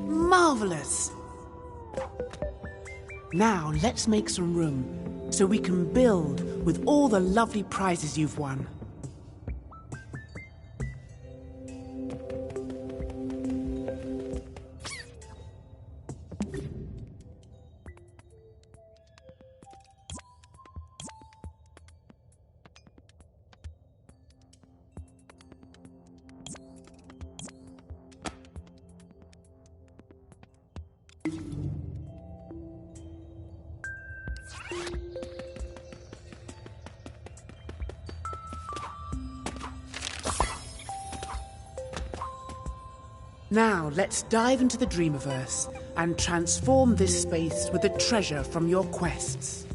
Marvelous! Now let's make some room so we can build with all the lovely prizes you've won. Now, let's dive into the Dreamiverse and transform this space with the treasure from your quests.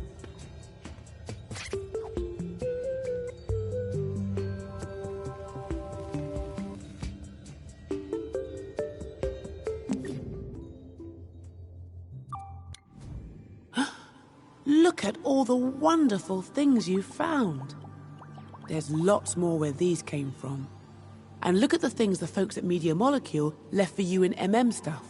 Look at all the wonderful things you found. There's lots more where these came from. And look at the things the folks at Media Molecule left for you in MM stuff.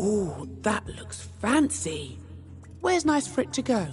Ooh, that looks fancy. Where's nice for it to go?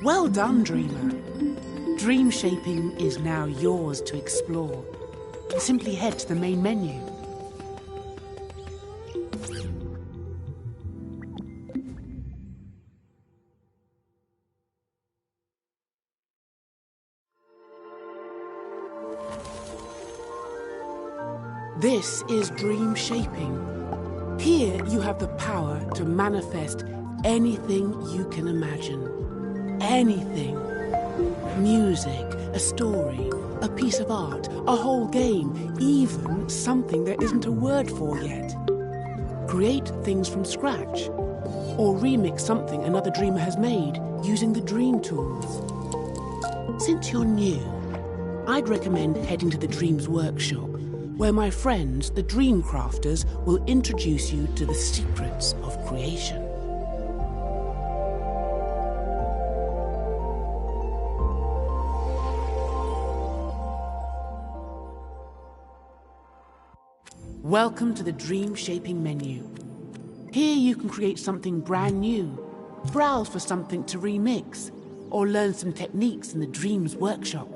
Well done, Dreamer. Dream shaping is now yours to explore. Simply head to the main menu. This is dream shaping. Here you have the power to manifest anything you can imagine. Anything. Music, a story, a piece of art, a whole game, even something there isn't a word for yet. Create things from scratch, or remix something another dreamer has made using the Dream Tools. Since you're new, I'd recommend heading to the Dreams Workshop, where my friends, the Dream Crafters, will introduce you to the secrets of creation. Welcome to the Dream Shaping menu. Here you can create something brand new, browse for something to remix, or learn some techniques in the Dreams Workshop.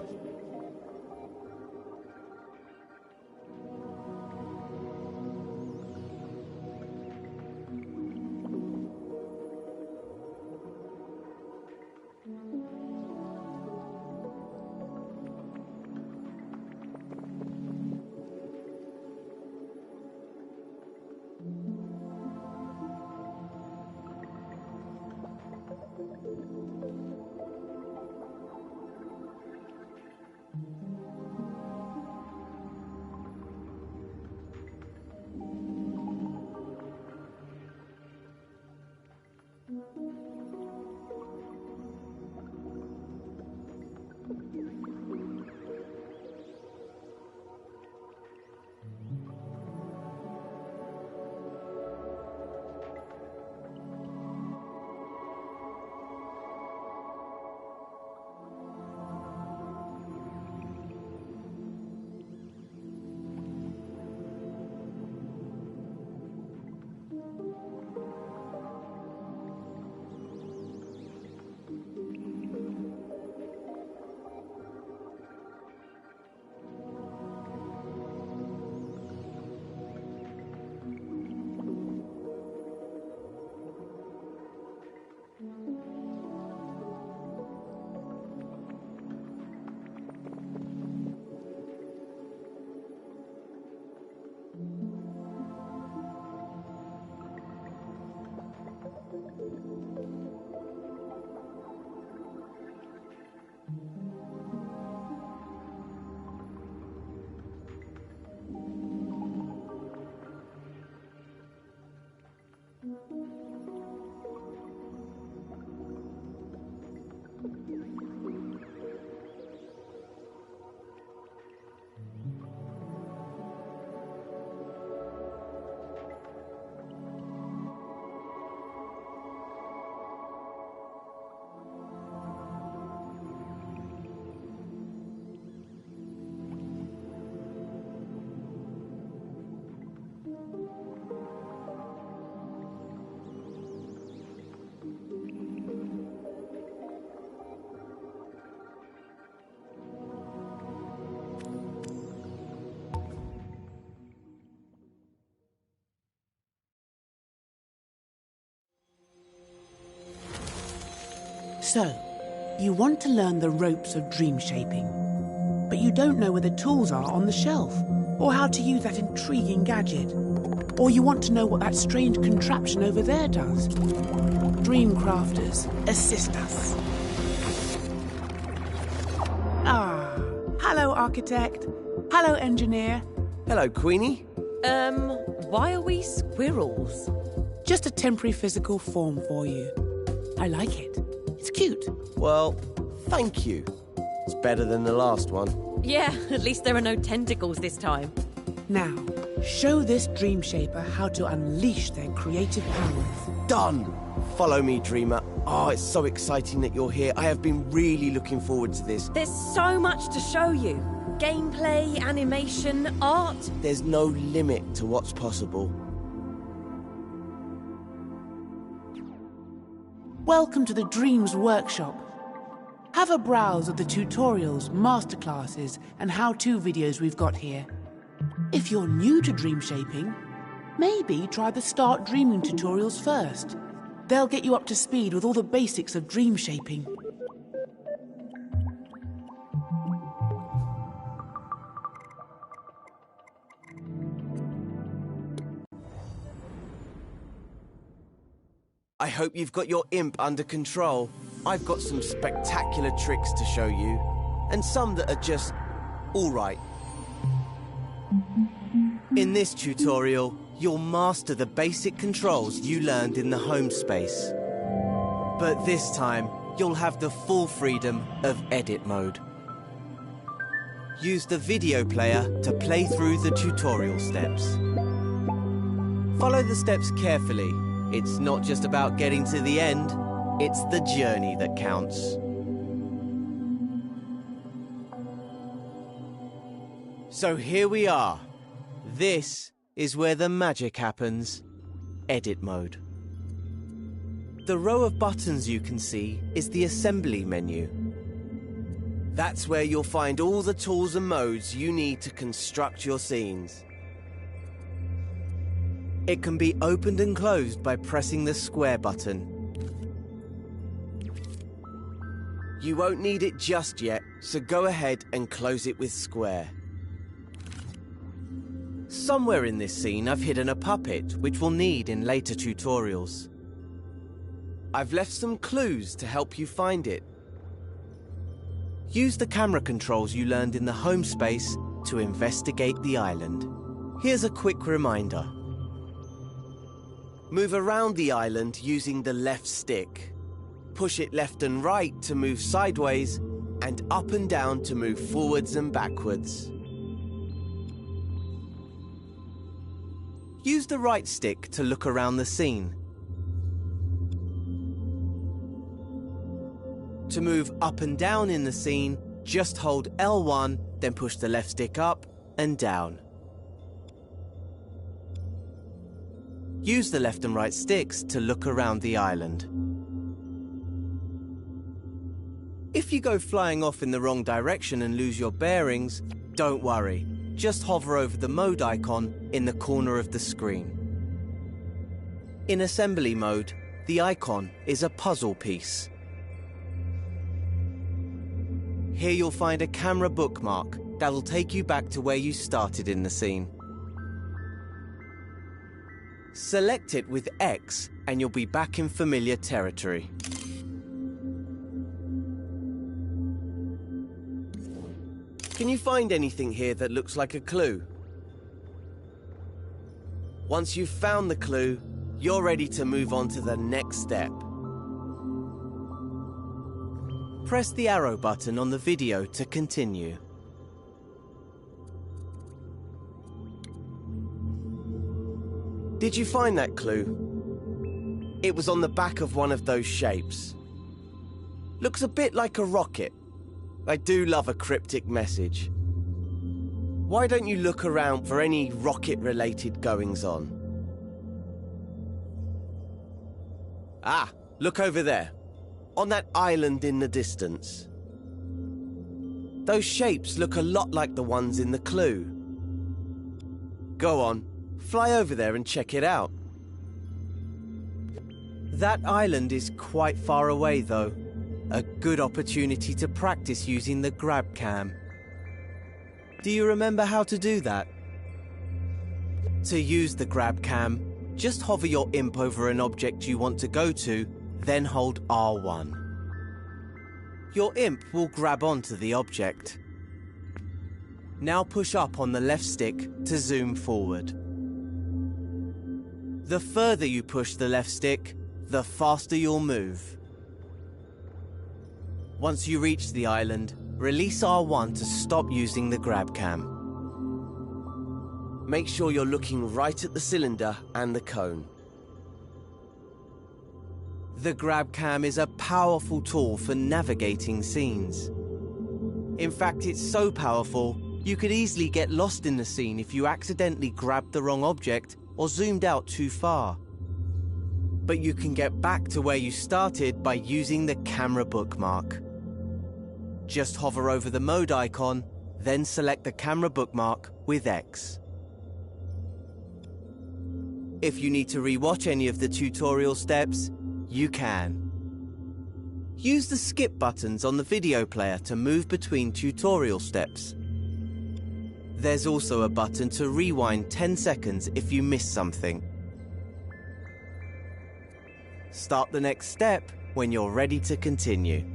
So, you want to learn the ropes of dream shaping, but you don't know where the tools are on the shelf, or how to use that intriguing gadget, or you want to know what that strange contraption over there does. Dream Crafters, assist us. Ah, hello, architect. Hello, engineer. Hello, Queenie. Why are we squirrels? Just a temporary physical form for you. I like it. It's cute. Well, thank you. It's better than the last one. Yeah, at least there are no tentacles this time. Now, show this dream shaper how to unleash their creative powers. Done! Follow me, Dreamer. Oh, it's so exciting that you're here. I have been really looking forward to this. There's so much to show you. Gameplay, animation, art. There's no limit to what's possible. Welcome to the Dreams Workshop. Have a browse of the tutorials, masterclasses, and how-to videos we've got here. If you're new to dream shaping, maybe try the Start Dreaming tutorials first. They'll get you up to speed with all the basics of dream shaping. I hope you've got your imp under control. I've got some spectacular tricks to show you, and some that are just alright. In this tutorial, you'll master the basic controls you learned in the home space. But this time, you'll have the full freedom of edit mode. Use the video player to play through the tutorial steps. Follow the steps carefully. It's not just about getting to the end, it's the journey that counts. So here we are. This is where the magic happens. Edit mode. The row of buttons you can see is the assembly menu. That's where you'll find all the tools and modes you need to construct your scenes. It can be opened and closed by pressing the square button. You won't need it just yet, so go ahead and close it with square. Somewhere in this scene I've hidden a puppet, which we'll need in later tutorials. I've left some clues to help you find it. Use the camera controls you learned in the home space to investigate the island. Here's a quick reminder. Move around the island using the left stick. Push it left and right to move sideways, and up and down to move forwards and backwards. Use the right stick to look around the scene. To move up and down in the scene, just hold L1, then push the left stick up and down. Use the left and right sticks to look around the island. If you go flying off in the wrong direction and lose your bearings, don't worry. Just hover over the mode icon in the corner of the screen. In assembly mode, the icon is a puzzle piece. Here you'll find a camera bookmark that'll take you back to where you started in the scene. Select it with X and you'll be back in familiar territory. Can you find anything here that looks like a clue? Once you've found the clue, you're ready to move on to the next step. Press the arrow button on the video to continue. Did you find that clue? It was on the back of one of those shapes. Looks a bit like a rocket. I do love a cryptic message. Why don't you look around for any rocket-related goings-on? Ah, look over there. On that island in the distance. Those shapes look a lot like the ones in the clue. Go on. Fly over there and check it out. That island is quite far away though. A good opportunity to practice using the grab cam. Do you remember how to do that? To use the grab cam, just hover your imp over an object you want to go to, then hold R1. Your imp will grab onto the object. Now push up on the left stick to zoom forward. The further you push the left stick, the faster you'll move. Once you reach the island, release R1 to stop using the grab cam. Make sure you're looking right at the cylinder and the cone. The grab cam is a powerful tool for navigating scenes. In fact, it's so powerful, you could easily get lost in the scene if you accidentally grabbed the wrong object or zoomed out too far. But you can get back to where you started by using the camera bookmark. Just hover over the mode icon, then select the camera bookmark with X. If you need to re-watch any of the tutorial steps, you can. Use the skip buttons on the video player to move between tutorial steps. There's also a button to rewind 10 seconds if you miss something. Start the next step when you're ready to continue.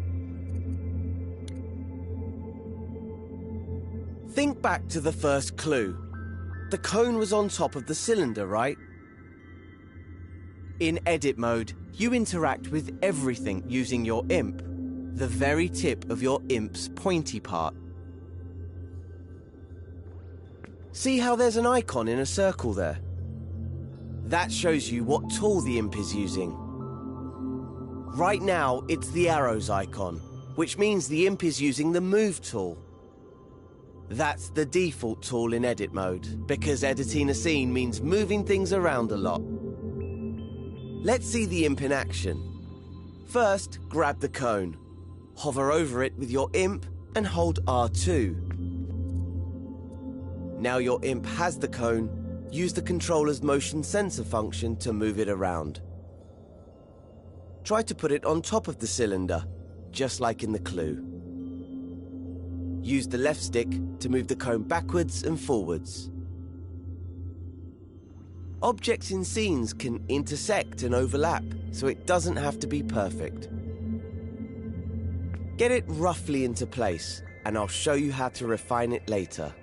Think back to the first clue. The cone was on top of the cylinder, right? In edit mode, you interact with everything using your imp, the very tip of your imp's pointy part. See how there's an icon in a circle there? That shows you what tool the imp is using. Right now, it's the arrows icon, which means the imp is using the move tool. That's the default tool in edit mode, because editing a scene means moving things around a lot. Let's see the imp in action. First, grab the cone. Hover over it with your imp and hold R2. Now your imp has the cone, use the controller's motion sensor function to move it around. Try to put it on top of the cylinder, just like in the clue. Use the left stick to move the cone backwards and forwards. Objects in scenes can intersect and overlap, so it doesn't have to be perfect. Get it roughly into place, and I'll show you how to refine it later.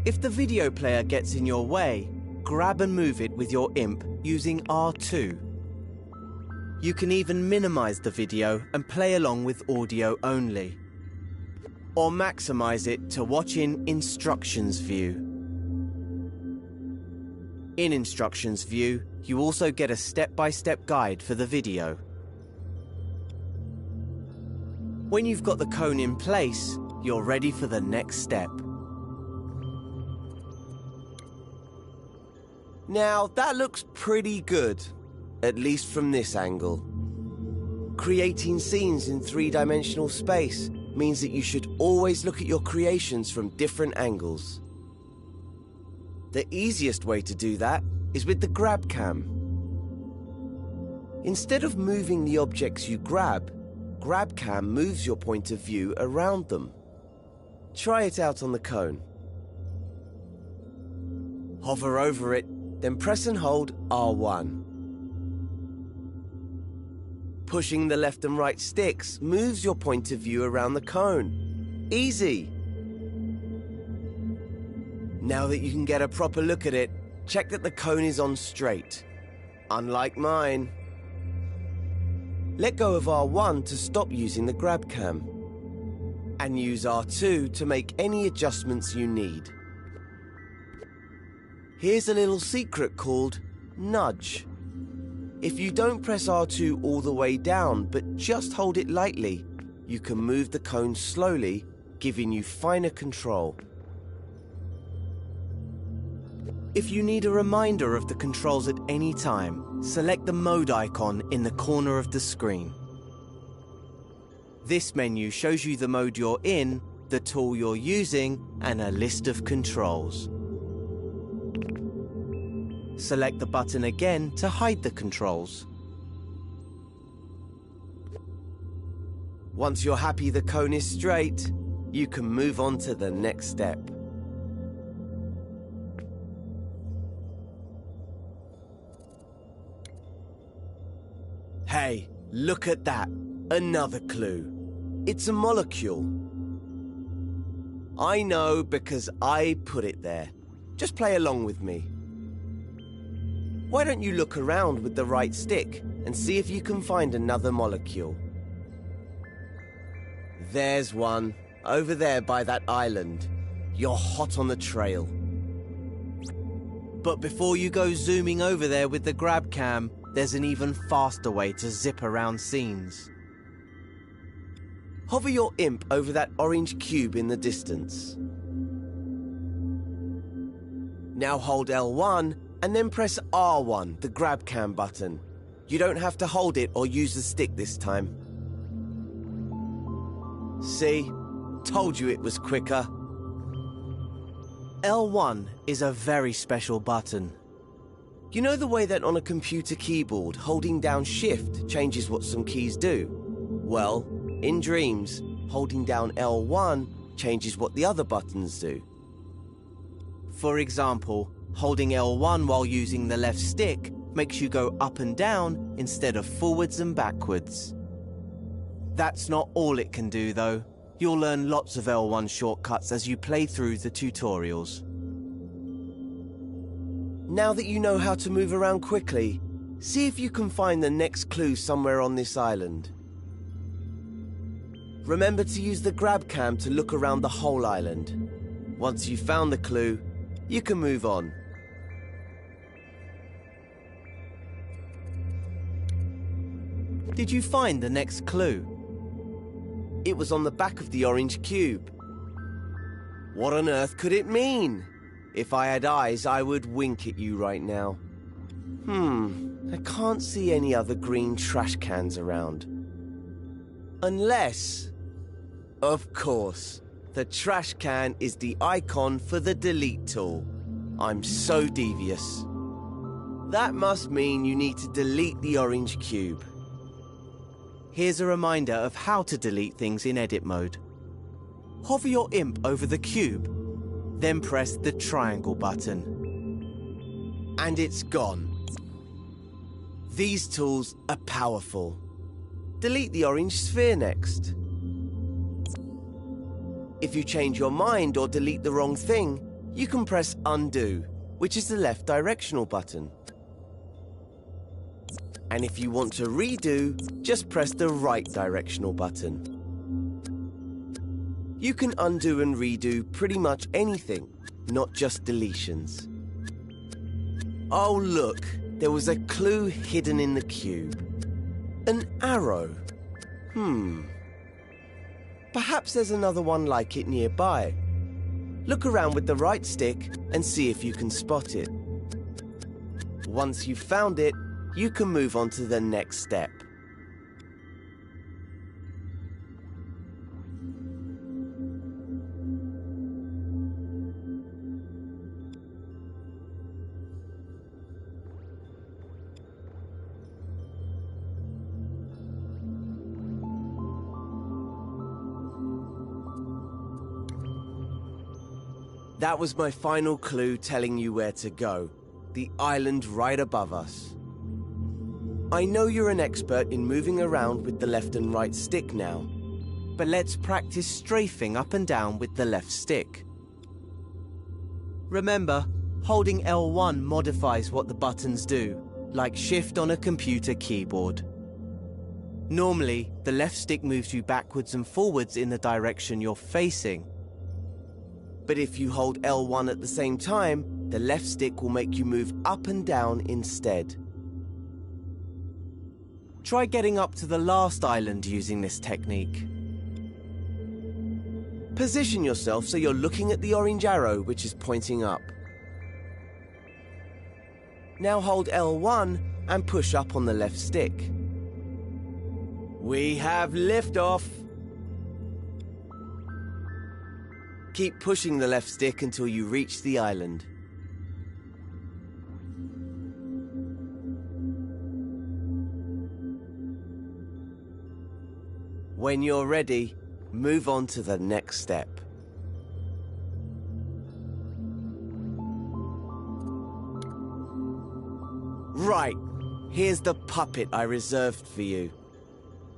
If the video player gets in your way, grab and move it with your imp using R2. You can even minimize the video and play along with audio only. Or maximize it to watch in Instructions View. In Instructions View, you also get a step-by-step guide for the video. When you've got the cone in place, you're ready for the next step. Now, that looks pretty good, at least from this angle. Creating scenes in three-dimensional space means that you should always look at your creations from different angles. The easiest way to do that is with the grab cam. Instead of moving the objects you grab, grab cam moves your point of view around them. Try it out on the cone. Hover over it, then press and hold R1. Pushing the left and right sticks moves your point of view around the cone. Easy! Now that you can get a proper look at it, check that the cone is on straight. Unlike mine. Let go of R1 to stop using the grab cam. And use R2 to make any adjustments you need. Here's a little secret called nudge. If you don't press R2 all the way down, but just hold it lightly, you can move the cone slowly, giving you finer control. If you need a reminder of the controls at any time, select the mode icon in the corner of the screen. This menu shows you the mode you're in, the tool you're using, and a list of controls. Select the button again to hide the controls. Once you're happy the cone is straight, you can move on to the next step. Hey, look at that! Another clue. It's a molecule. I know because I put it there. Just play along with me. Why don't you look around with the right stick and see if you can find another molecule? There's one, over there by that island. You're hot on the trail. But before you go zooming over there with the grab cam, there's an even faster way to zip around scenes. Hover your imp over that orange cube in the distance. Now hold L1 and then press R1, the grab cam button. You don't have to hold it or use the stick this time. See? Told you it was quicker. L1 is a very special button. You know the way that on a computer keyboard, holding down Shift changes what some keys do? Well, in Dreams, holding down L1 changes what the other buttons do. For example, holding L1 while using the left stick makes you go up and down instead of forwards and backwards. That's not all it can do though. You'll learn lots of L1 shortcuts as you play through the tutorials. Now that you know how to move around quickly, see if you can find the next clue somewhere on this island. Remember to use the grab cam to look around the whole island. Once you've found the clue, you can move on. Did you find the next clue? It was on the back of the orange cube. What on earth could it mean? If I had eyes, I would wink at you right now. I can't see any other green trash cans around. Unless, of course, the trash can is the icon for the delete tool. I'm so devious. That must mean you need to delete the orange cube. Here's a reminder of how to delete things in edit mode. Hover your imp over the cube, then press the triangle button. And it's gone. These tools are powerful. Delete the orange sphere next. If you change your mind or delete the wrong thing, you can press undo, which is the left directional button. And if you want to redo, just press the right directional button. You can undo and redo pretty much anything, not just deletions. Oh look, there was a clue hidden in the cube. An arrow. Perhaps there's another one like it nearby. Look around with the right stick and see if you can spot it. Once you've found it, you can move on to the next step. That was my final clue telling you where to go. The island right above us. I know you're an expert in moving around with the left and right stick now. But let's practice strafing up and down with the left stick. Remember, holding L1 modifies what the buttons do, like Shift on a computer keyboard. Normally, the left stick moves you backwards and forwards in the direction you're facing. But if you hold L1 at the same time, the left stick will make you move up and down instead. Try getting up to the last island using this technique. Position yourself so you're looking at the orange arrow which is pointing up. Now hold L1 and push up on the left stick. We have liftoff! Keep pushing the left stick until you reach the island. When you're ready, move on to the next step. Right, here's the puppet I reserved for you.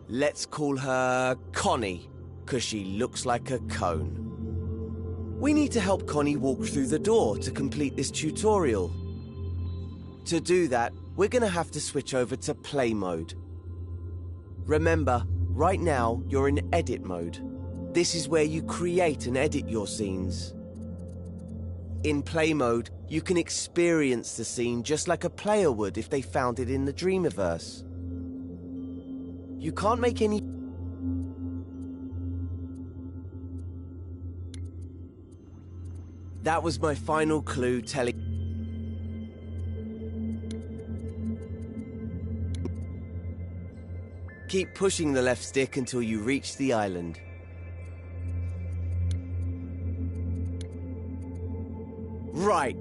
Let's call her Connie, 'cause she looks like a cone. We need to help Connie walk through the door to complete this tutorial. To do that, we're gonna have to switch over to play mode. Remember, right now you're in edit mode. This is where you create and edit your scenes. In play mode, you can experience the scene just like a player would if they found it in the Dreamiverse. You can't make any... That was my final clue telling... Keep pushing the left stick until you reach the island. Right.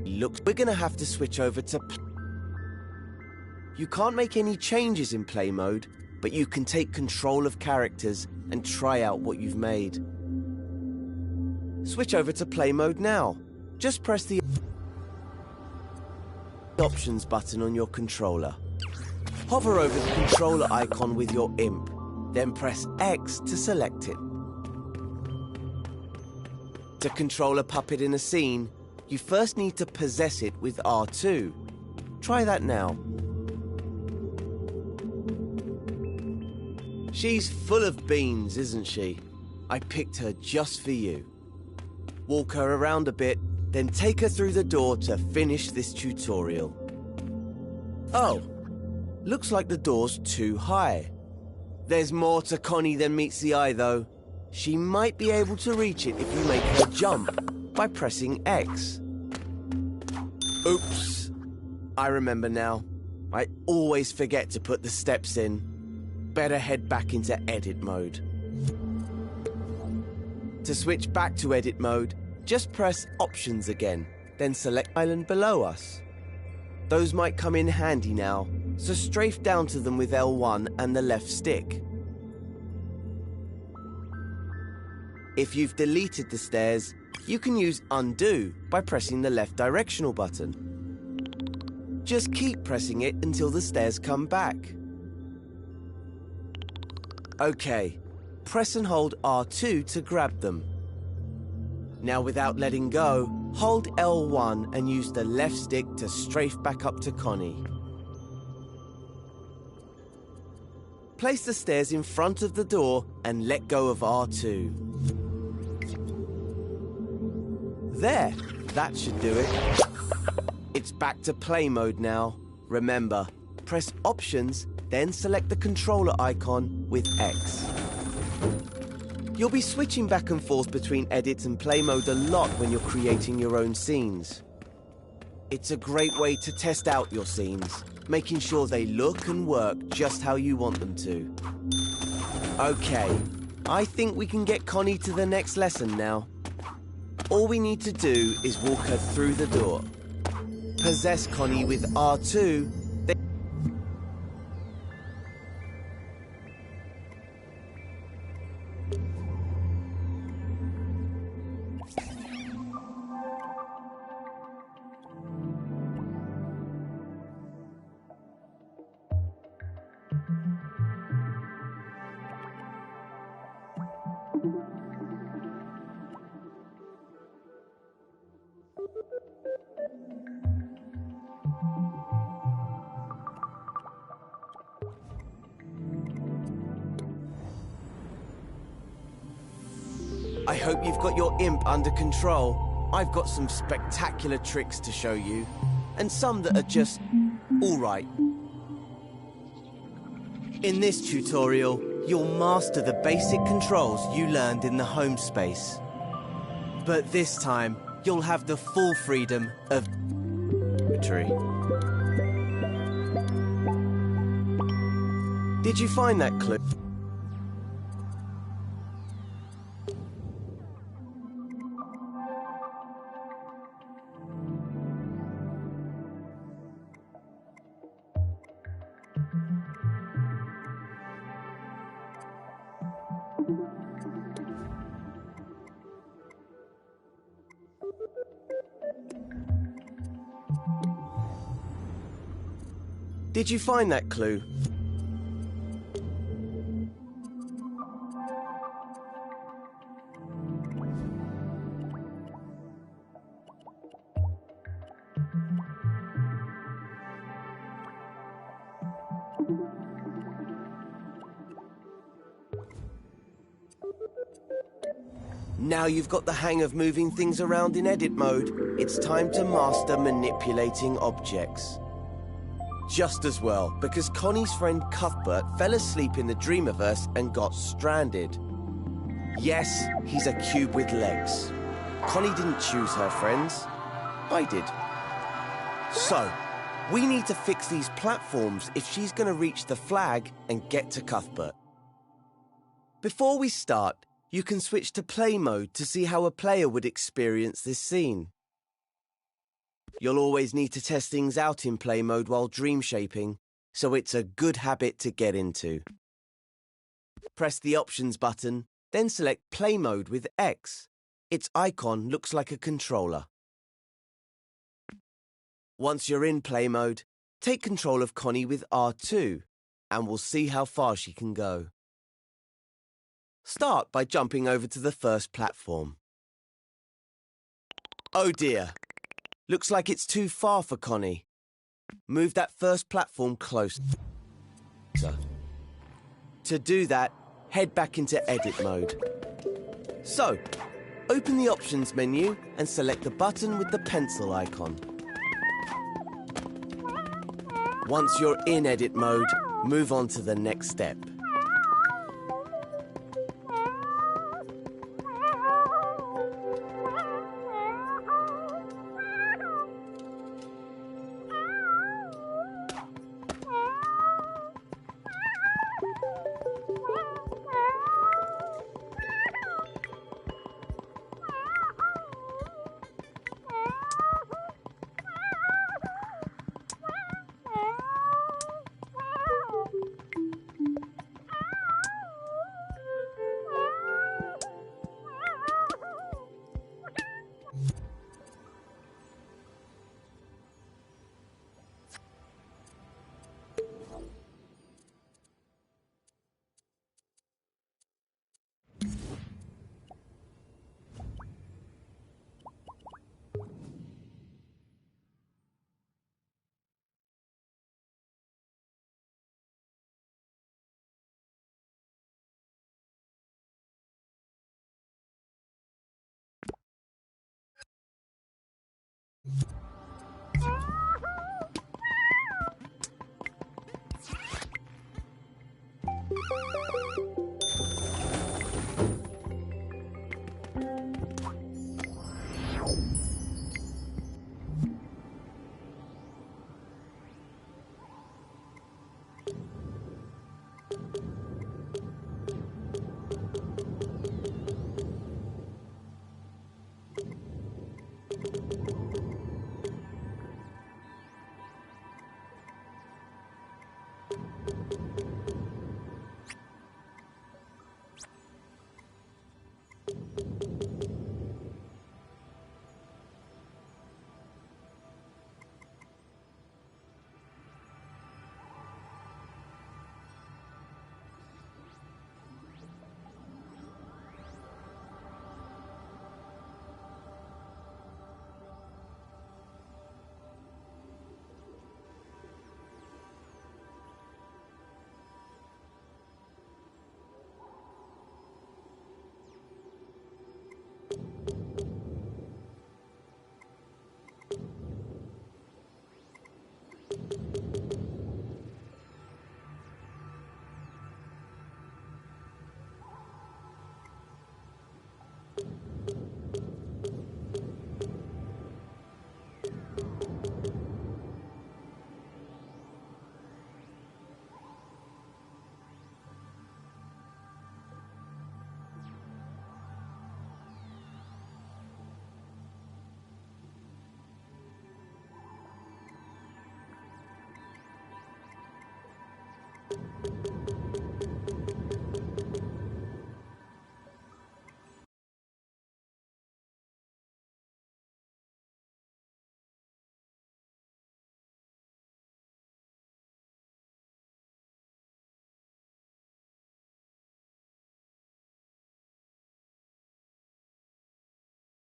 Look, we're gonna have to switch over to... You can't make any changes in play mode, but you can take control of characters and try out what you've made. Switch over to play mode now. Just press the options button on your controller. Hover over the controller icon with your imp, then press X to select it. To control a puppet in a scene, you first need to possess it with R2. Try that now. She's full of beans, isn't she? I picked her just for you. Walk her around a bit, then take her through the door to finish this tutorial. Oh, looks like the door's too high. There's more to Connie than meets the eye, though. She might be able to reach it if you make her jump by pressing X. Oops. I remember now. I always forget to put the steps in. Better head back into edit mode. To switch back to edit mode, just press options again, then select island below us. Those might come in handy now, so strafe down to them with L1 and the left stick. If you've deleted the stairs, you can use undo by pressing the left directional button. Just keep pressing it until the stairs come back. Okay, press and hold R2 to grab them. Now without letting go, hold L1 and use the left stick to strafe back up to Connie. Place the stairs in front of the door and let go of R2. There, that should do it. It's back to play mode now. Remember, press options, then select the controller icon with X. You'll be switching back and forth between edit and play mode a lot when you're creating your own scenes. It's a great way to test out your scenes, making sure they look and work just how you want them to. Okay, I think we can get Connie to the next lesson now. All we need to do is walk her through the door. Possess Connie with R2, I hope you've got your imp under control. I've got some spectacular tricks to show you, and some that are just alright. In this tutorial, you'll master the basic controls you learned in the home space. But this time, you'll have the full freedom of victory. Did you find that clue? Did you find that clue? Now you've got the hang of moving things around in edit mode, it's time to master manipulating objects. Just as well, because Connie's friend Cuthbert fell asleep in the Dreamiverse and got stranded. Yes, he's a cube with legs. Connie didn't choose her friends. I did. So, we need to fix these platforms if she's going to reach the flag and get to Cuthbert. Before we start, you can switch to play mode to see how a player would experience this scene. You'll always need to test things out in play mode while dream shaping, so it's a good habit to get into. Press the Options button, then select Play Mode with X. Its icon looks like a controller. Once you're in Play Mode, take control of Connie with R2, and we'll see how far she can go. Start by jumping over to the first platform. Oh dear, looks like it's too far for Connie. Move that first platform closer. To do that, head back into Edit mode. So, open the Options menu and select the button with the pencil icon. Once you're in Edit mode, move on to the next step.